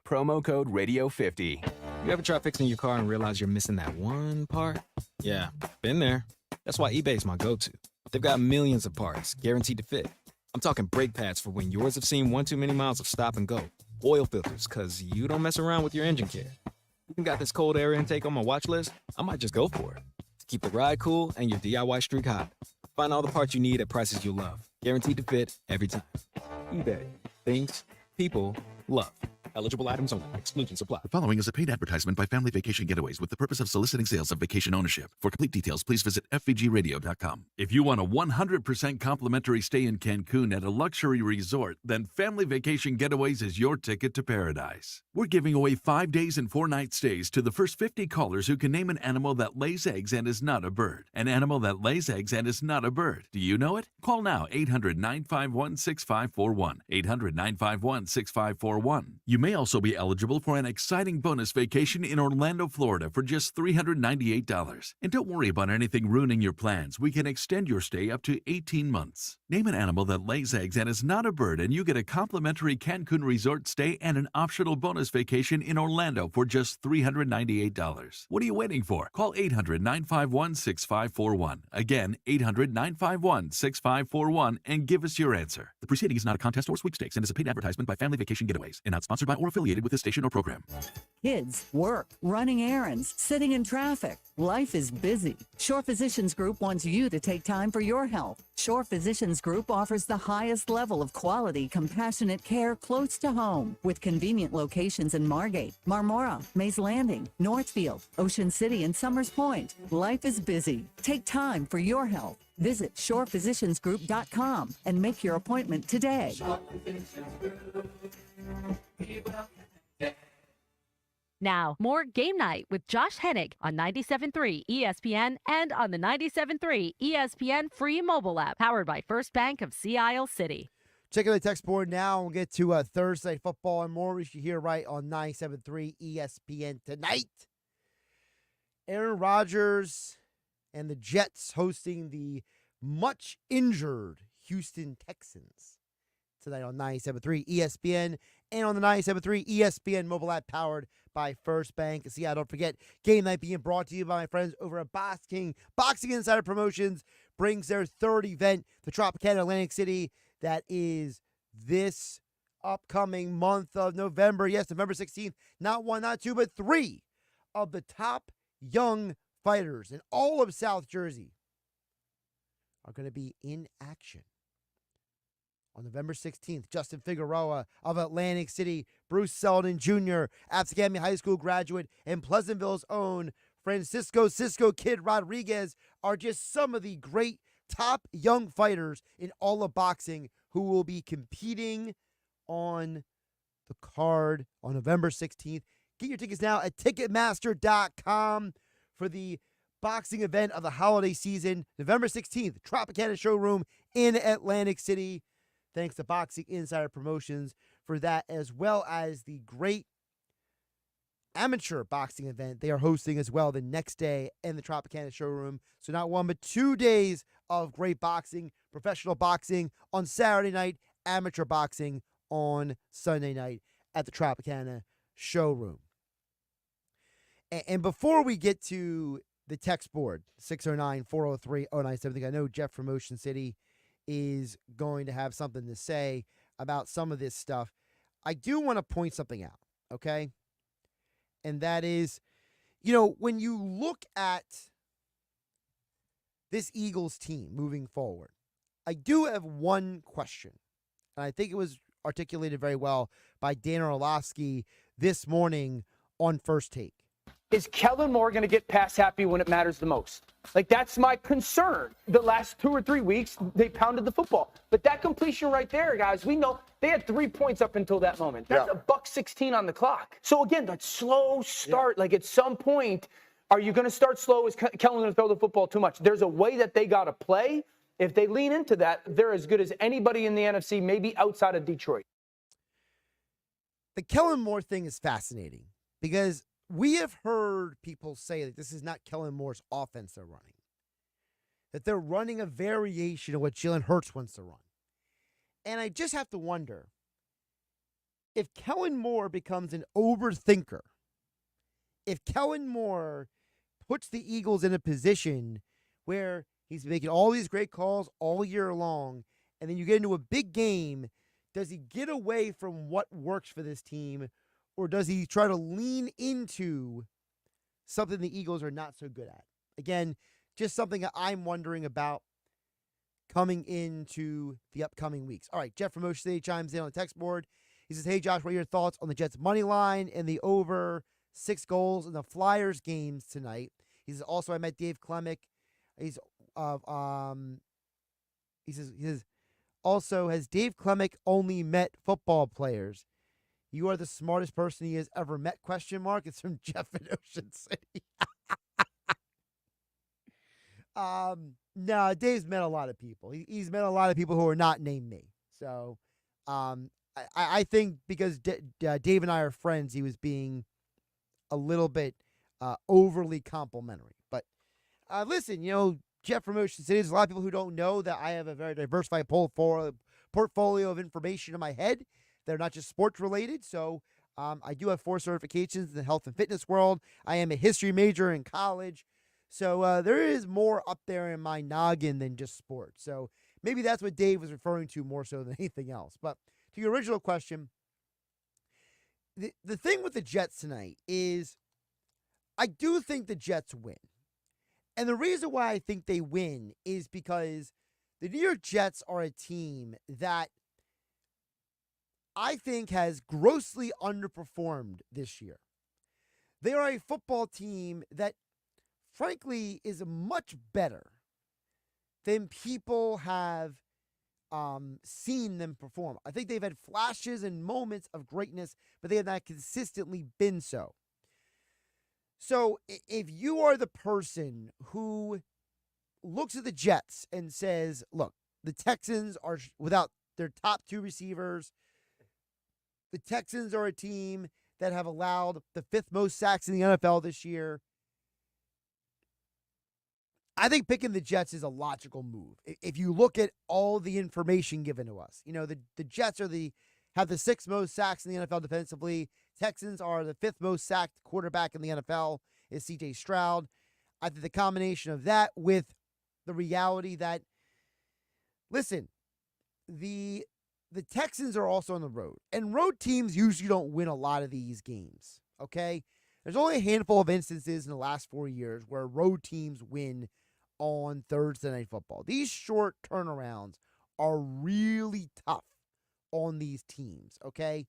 S26: promo code RADIO50.
S27: You ever try fixing your car and realize you're missing that one part? Yeah, been there. That's why eBay's my go-to. They've got millions of parts, guaranteed to fit. I'm talking brake pads for when yours have seen one too many miles of stop and go. Oil filters, because you don't mess around with your engine care. Even got this cold air intake on my watch list. I might just go for it. To keep the ride cool and your DIY streak hot. Find all the parts you need at prices you'll love. Guaranteed to fit every time. eBay. Things people love. Eligible items only. Exclusions apply.
S28: The following is a paid advertisement by Family Vacation Getaways with the purpose of soliciting sales of vacation ownership. For complete details, please visit FVGradio.com. If you want a 100% complimentary stay in Cancun at a luxury resort, then Family Vacation Getaways is your ticket to paradise. We're giving away 5 days and 4 night stays to the first 50 callers who can name an animal that lays eggs and is not a bird. An animal that lays eggs and is not a bird. Do you know it? Call now, 800-951-6541. 800-951-6541. You may may also be eligible for an exciting bonus vacation in Orlando, Florida for just $398. And don't worry about anything ruining your plans. We can extend your stay up to 18 months. Name an animal that lays eggs and is not a bird, and you get a complimentary Cancun resort stay and an optional bonus vacation in Orlando for just $398. What are you waiting for? Call 800-951-6541. Again, 800-951-6541 and give us your answer. The proceeding is not a contest or sweepstakes and is a paid advertisement by Family Vacation Getaways and not sponsored by or affiliated with the station or program.
S2: Kids, work, running errands, sitting in traffic. Life is busy. Shore Physicians Group wants you to take time for your health. Shore Physicians Group offers the highest level of quality, compassionate care close to home with convenient locations in Margate, Marmora, Mays Landing, Northfield, Ocean City, and Summers Point. Life is busy. Take time for your health. Visit shorephysiciansgroup.com and make your appointment today.
S5: Now, more Game Night with Josh Hennig on 97.3 ESPN and on the 97.3 ESPN free mobile app, powered by First Bank of Sea Isle City.
S4: Check out the text board now. We'll get to Thursday football and more. We should hear right on 97.3 ESPN tonight. Aaron Rodgers and the Jets hosting the much injured Houston Texans tonight on 97.3 ESPN and on the 97.3 ESPN mobile app powered by First Bank. See, don't forget, Game Night being brought to you by my friends over at Boxing Insider Promotions brings their third event, the Tropicana Atlantic City, that is this upcoming month of November. Yes, November 16th. Not one, not two, but three of the top young fighters in all of South Jersey are going to be in action. On November 16th, Justin Figueroa of Atlantic City, Bruce Selden Jr., Absecami High School graduate, and Pleasantville's own Francisco Cisco Kid Rodriguez are just some of the great top young fighters in all of boxing who will be competing on the card on November 16th. Get your tickets now at Ticketmaster.com for the boxing event of the holiday season, November 16th, Tropicana Showroom in Atlantic City. Thanks to Boxing Insider Promotions for that, as well as the great amateur boxing event they are hosting as well the next day in the Tropicana Showroom. So not one, but 2 days of great boxing, professional boxing on Saturday night, amateur boxing on Sunday night at the Tropicana Showroom. And before we get to the text board, 609-403-0970, I know Jeff from Ocean City is going to have something to say about some of this stuff. I do want to point something out, okay? And that is, when you look at this Eagles team moving forward, I do have one question. And I think it was articulated very well by Dan Orlovsky this morning on First Take.
S7: Is Kellen Moore going to get pass happy when it matters the most? That's my concern. The last 2 or 3 weeks, they pounded the football. But that completion right there, guys, we know they had 3 points up until that moment. That's $1:16 on the clock. So, again, that slow start, at some point, are you going to start slow? Is Kellen going to throw the football too much? There's a way that they got to play. If they lean into that, they're as good as anybody in the NFC, maybe outside of Detroit.
S4: The Kellen Moore thing is fascinating because we have heard people say that this is not Kellen Moore's offense they're running, that they're running a variation of what Jalen Hurts wants to run. And I just have to wonder, if Kellen Moore becomes an overthinker, if Kellen Moore puts the Eagles in a position where he's making all these great calls all year long, and then you get into a big game, does he get away from what works for this team? Or does he try to lean into something the Eagles are not so good at? Again, just something that I'm wondering about coming into the upcoming weeks. All right, Jeff from Ocean City chimes in on the text board. He says, hey, Josh, what are your thoughts on the Jets' money line and the over 6 goals in the Flyers games tonight? He says, also, I met Dave Klemick. He says, also, has Dave Klemick only met football players? You are the smartest person he has ever met, ? It's from Jeff in Ocean City. No, Dave's met a lot of people. He's met a lot of people who are not named me. So I I think because Dave and I are friends, he was being a little bit overly complimentary. But listen, Jeff from Ocean City, there's a lot of people who don't know that I have a very diversified portfolio of information in my head. They're not just sports related. So I do have 4 certifications in the health and fitness world. I am a history major in college. So there is more up there in my noggin than just sports. So maybe that's what Dave was referring to more so than anything else. But to your original question, the thing with the Jets tonight is I do think the Jets win. And the reason why I think they win is because the New York Jets are a team that I think has grossly underperformed this year. They are a football team that, frankly, is much better than people have seen them perform. I think they've had flashes and moments of greatness, but they have not consistently been so. So if you are the person who looks at the Jets and says, look, the Texans are without their top 2 receivers, the Texans are a team that have allowed the 5th most sacks in the NFL this year, I think picking the Jets is a logical move. If you look at all the information given to us, the Jets have the 6th most sacks in the NFL defensively. Texans are the 5th most sacked quarterback in the NFL is C.J. Stroud. I think the combination of that with the reality that, listen, the Texans are also on the road, and road teams usually don't win a lot of these games, okay? There's only a handful of instances in the last 4 years where road teams win on Thursday Night Football. These short turnarounds are really tough on these teams, okay?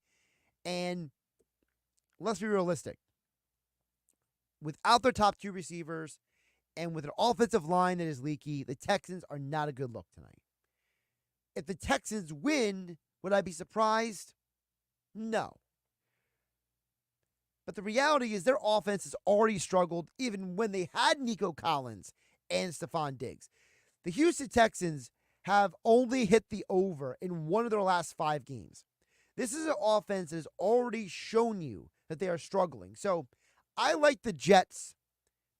S4: And let's be realistic. Without their top 2 receivers and with an offensive line that is leaky, the Texans are not a good look tonight. If the Texans win, would I be surprised? No. But the reality is their offense has already struggled even when they had Nico Collins and Stephon Diggs. The Houston Texans have only hit the over in one of their last 5 games. This is an offense that has already shown you that they are struggling. So I like the Jets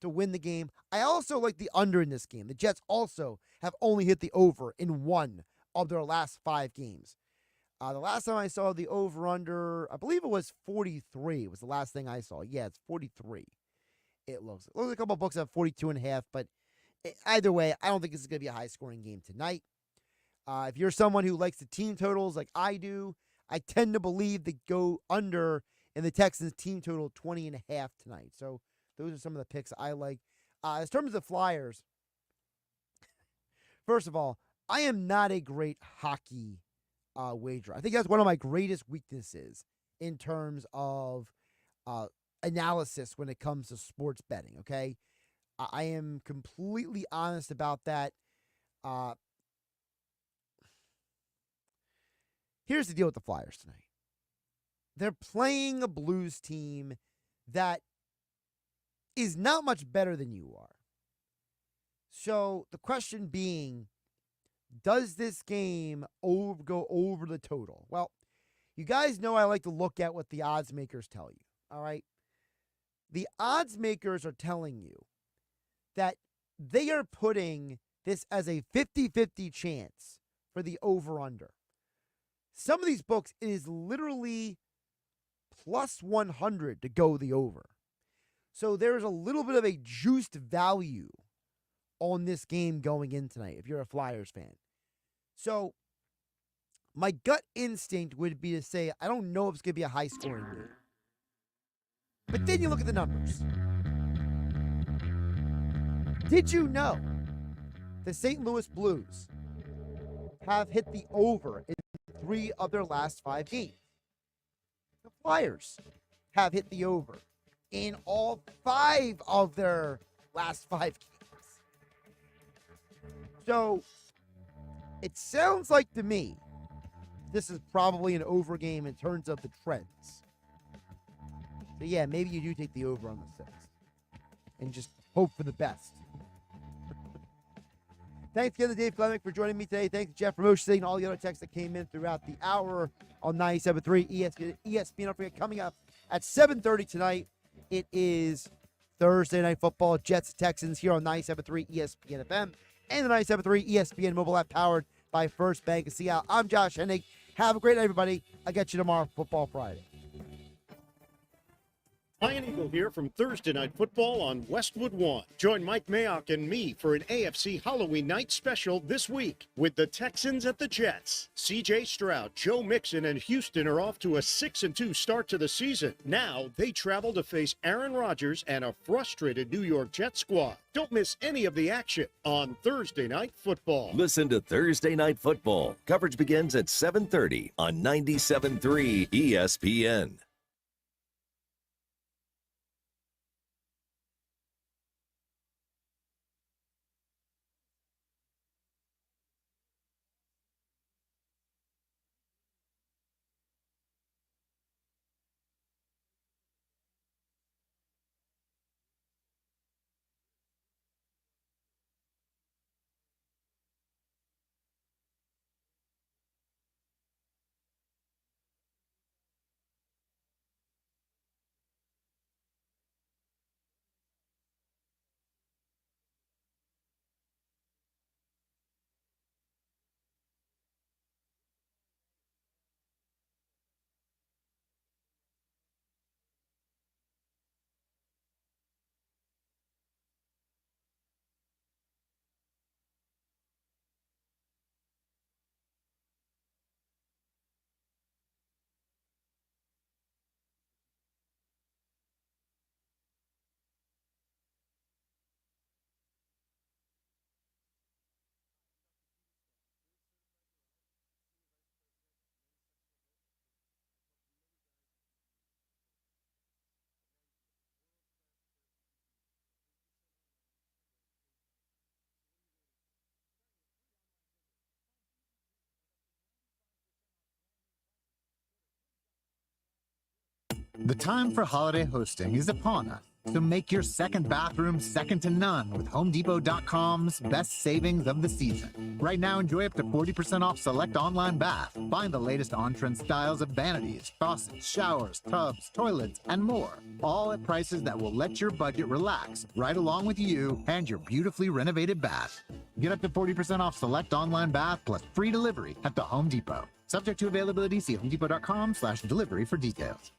S4: to win the game. I also like the under in this game. The Jets also have only hit the over in one of their last 5 games. The last time I saw the over-under, I believe it was 43 was the last thing I saw. Yeah, it's 43. It looks like a couple of books have 42.5, but either way, I don't think this is going to be a high-scoring game tonight. If you're someone who likes the team totals like I do, I tend to believe they go under in the Texans team total 20.5 tonight. So those are some of the picks I like. In terms of the Flyers, first of all, I am not a great hockey wager. I think that's one of my greatest weaknesses in terms of analysis when it comes to sports betting, okay? I am completely honest about that. Here's the deal with the Flyers tonight. They're playing a Blues team that is not much better than you are. So the question being, does this game go over the total? Well, you guys know I like to look at what the odds makers tell you, all right? The odds makers are telling you that they are putting this as a 50-50 chance for the over-under. Some of these books, it is literally plus 100 to go the over. So there's a little bit of a juiced value on this game going in tonight if you're a Flyers fan. So my gut instinct would be to say, I don't know if it's going to be a high-scoring game. But then you look at the numbers. Did you know the St. Louis Blues have hit the over in 3 of their last 5 games? The Flyers have hit the over in all 5 of their last 5 games. So it sounds like to me this is probably an over game in terms of the trends. So yeah, maybe you do take the over on the 6 and just hope for the best. Thanks again to Dave Clemick for joining me today. Thanks to Jeff Ramosh and all the other texts that came in throughout the hour on 97.3 ESPN. Don't forget, coming up at 7:30 tonight, it is Thursday Night Football, Jets Texans here on 97.3 ESPN FM and the 97.3 ESPN mobile app powered by First Bank of Seattle. I'm Josh Hennig. Have a great night, everybody. I'll get you tomorrow, Football Friday.
S6: Ian Eagle here from Thursday Night Football on Westwood One. Join Mike Mayock and me for an AFC Halloween night special this week with the Texans at the Jets. C.J. Stroud, Joe Mixon, and Houston are off to a 6-2 start to the season. Now they travel to face Aaron Rodgers and a frustrated New York Jets squad. Don't miss any of the action on Thursday Night Football.
S3: Listen to Thursday Night Football. Coverage begins at 7:30 on 97.3 ESPN.
S8: The time for holiday hosting is upon us, so make your second bathroom second to none with HomeDepot.com's best savings of the season. Right now, enjoy up to 40% off select online bath. Find the latest on-trend styles of vanities, faucets, showers, tubs, toilets, and more. All at prices that will let your budget relax right along with you and your beautifully renovated bath. Get up to 40% off select online bath plus free delivery at the Home Depot. Subject to availability, see HomeDepot.com/delivery for details.